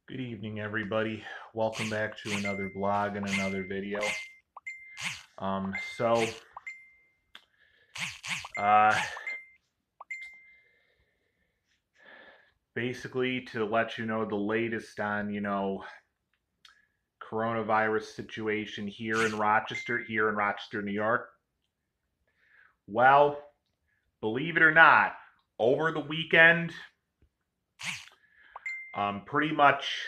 Good evening, everybody. Welcome back to another vlog and another video. Um, so, uh, Basically to let you know the latest on, coronavirus situation here in Rochester, New York. Well, believe it or not, over the weekend, pretty much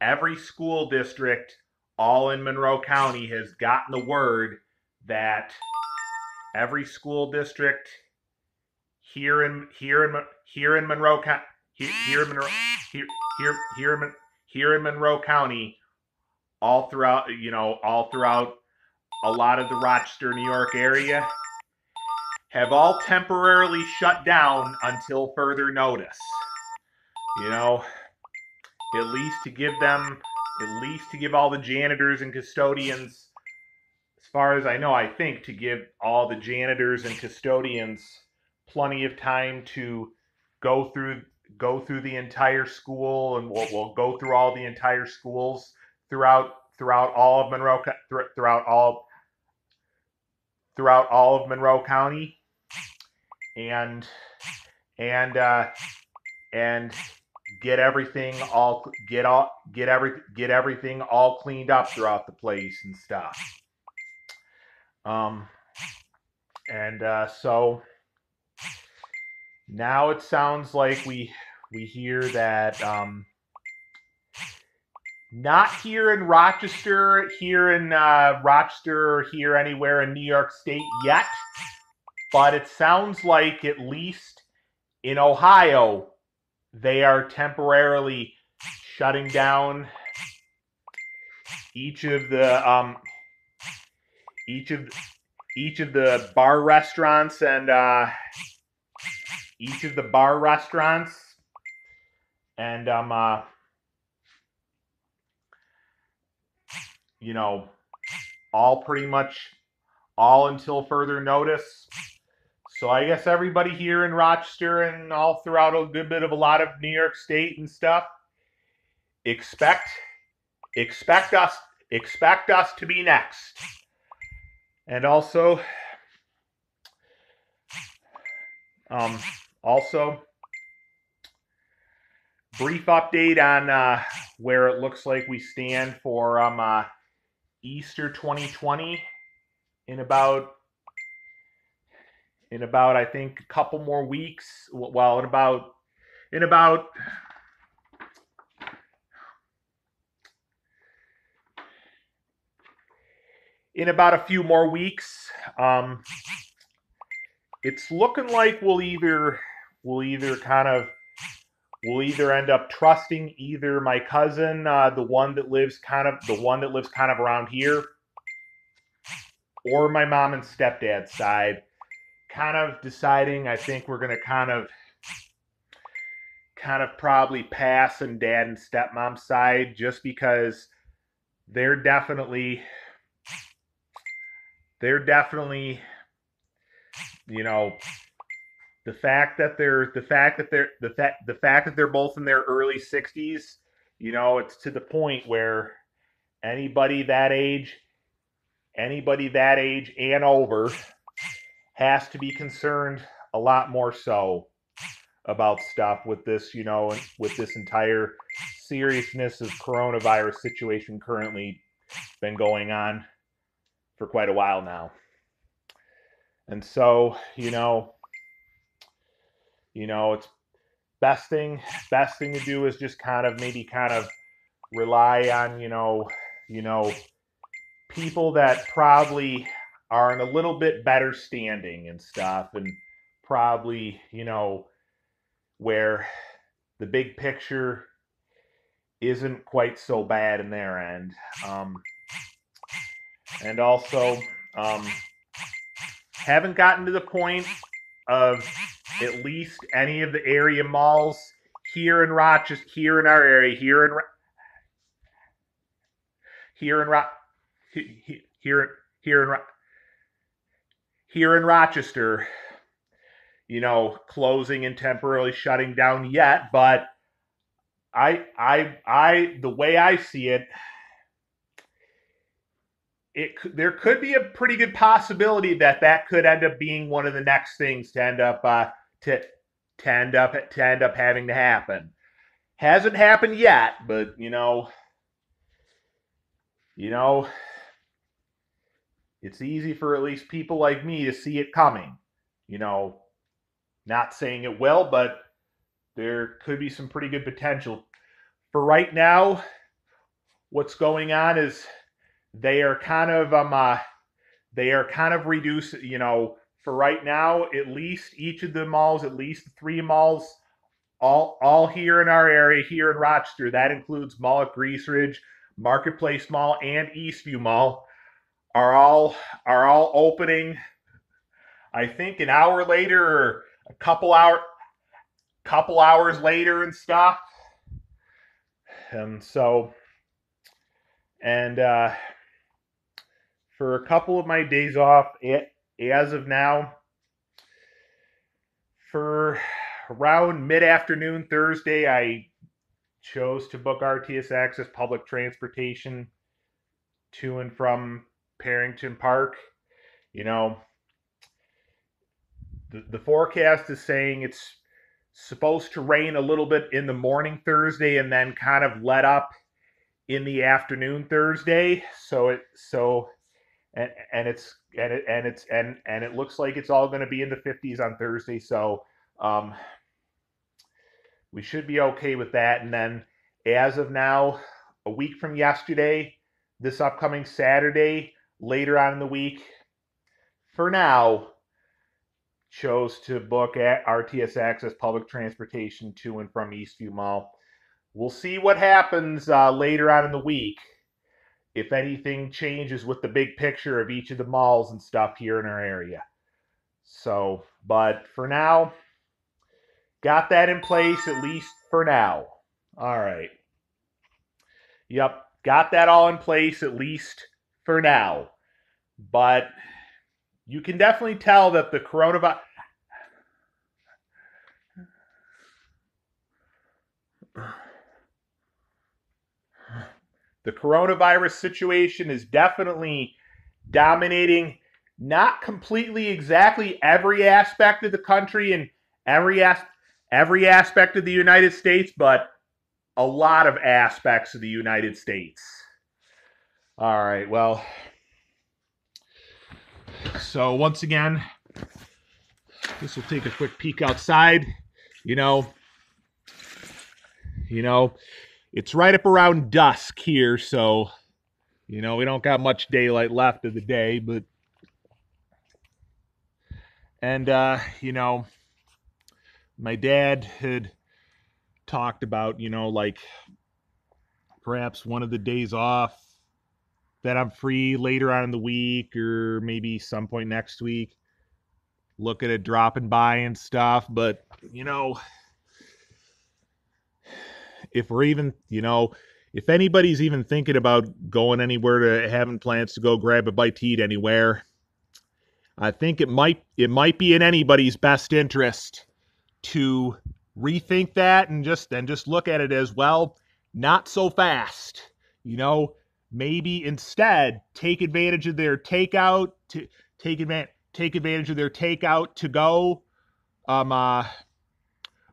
every school district all in Monroe County has gotten the word that every school district here in Monroe County here in Monroe here here in Monroe County, all throughout a lot of the Rochester, New York area, have all temporarily shut down until further notice. You know, at least to give all the janitors and custodians, as far as I know, I think to give all the janitors and custodians plenty of time to go through the entire school, and we'll go through all the entire schools throughout all of Monroe throughout all of Monroe County, and and uh, and get everything all cleaned up throughout the place and stuff. Um, and So now it sounds like we hear that not here in Rochester, here anywhere in New York State yet, but it sounds like at least in Ohio they are temporarily shutting down each of the bar restaurants and each of the bar restaurants and all pretty much all until further notice. So I guess everybody here in Rochester and all throughout a lot of New York State and stuff, expect us to be next. And also brief update on where it looks like we stand for Easter 2020 in about I think a couple more weeks. Well, in about a few more weeks. It's looking like we'll either end up trusting either my cousin, the one that lives kind of around here, or my mom and stepdad's side. Kind of deciding, I think we're going to kind of probably pass on dad and stepmom's side, just because they're definitely the fact that they're both in their early 60s, it's to the point where anybody that age and over has to be concerned a lot more so about stuff with this, with this entire seriousness of coronavirus situation currently been going on for quite a while now. And so, it's best thing to do is just maybe rely on, people that probably are in a little bit better standing and stuff, and probably, where the big picture isn't quite so bad in their end. And also, haven't gotten to the point of at least any of the area malls here in Rochester, here in our area, here in Rochester, closing and temporarily shutting down yet, but the way I see it, there could be a pretty good possibility that that could end up being one of the next things to end up having to happen. Hasn't happened yet, but you know, it's easy for at least people like me to see it coming. Not saying it will, but there could be some pretty good potential. For right now, what's going on is they are kind of reduced. For right now, at least each of the malls, at least the three malls, all here in our area, here in Rochester. That includes Mall at Grease Ridge, Marketplace Mall, and Eastview Mall. Are all opening. I think an hour later or a couple hours later and stuff. And so, and for a couple of my days off, as of now, for around mid-afternoon Thursday, I chose to book RTS Access public transportation to and from Parrington Park. The forecast is saying it's supposed to rain a little bit in the morning Thursday and then kind of let up in the afternoon Thursday. It looks like it's all going to be in the 50s on Thursday. So we should be okay with that. And then as of now, a week from yesterday, this upcoming Saturday, later on in the week, for now, chose to book at RTS Access public transportation to and from Eastview Mall. We'll see what happens later on in the week, if anything changes with the big picture of each of the malls and stuff here in our area. So, but for now, got that in place, at least for now. All right. Yep, got that all in place, at least for now. But you can definitely tell that the coronavirus situation is definitely dominating not completely exactly every aspect of the country and every aspect of the United States, but a lot of aspects of the United States. All right, well, so once again, this will take a quick peek outside. It's right up around dusk here, so, we don't got much daylight left of the day, but, and, my dad had talked about, like, perhaps one of the days off that I'm free later on in the week or maybe some point next week, look at it dropping by and stuff. But, if we're even, if anybody's even thinking about going anywhere to having plans to go grab a bite to eat anywhere, I think it might be in anybody's best interest to rethink that and just look at it as, well, not so fast. Maybe instead take advantage of their takeout to go,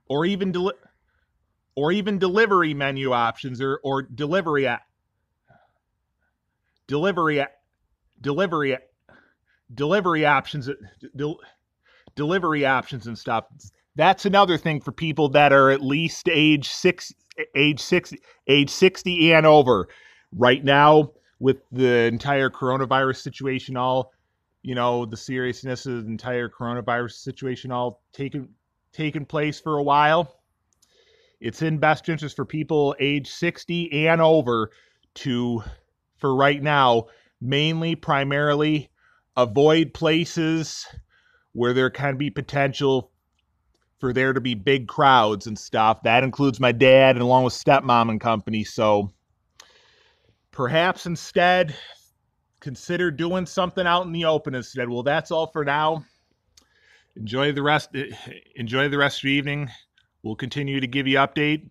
or even delivery menu options or delivery options and stuff. That's another thing for people that are at least age 60 and over. Right now, with the entire coronavirus situation, the seriousness of the entire coronavirus situation all taken place for a while, it's in best interest for people age 60 and over to, for right now, primarily avoid places where there can be potential for there to be big crowds and stuff. That includes my dad and along with stepmom and company. So perhaps instead consider doing something out in the open instead. Well, that's all for now. Enjoy the rest of the evening. We'll continue to give you update.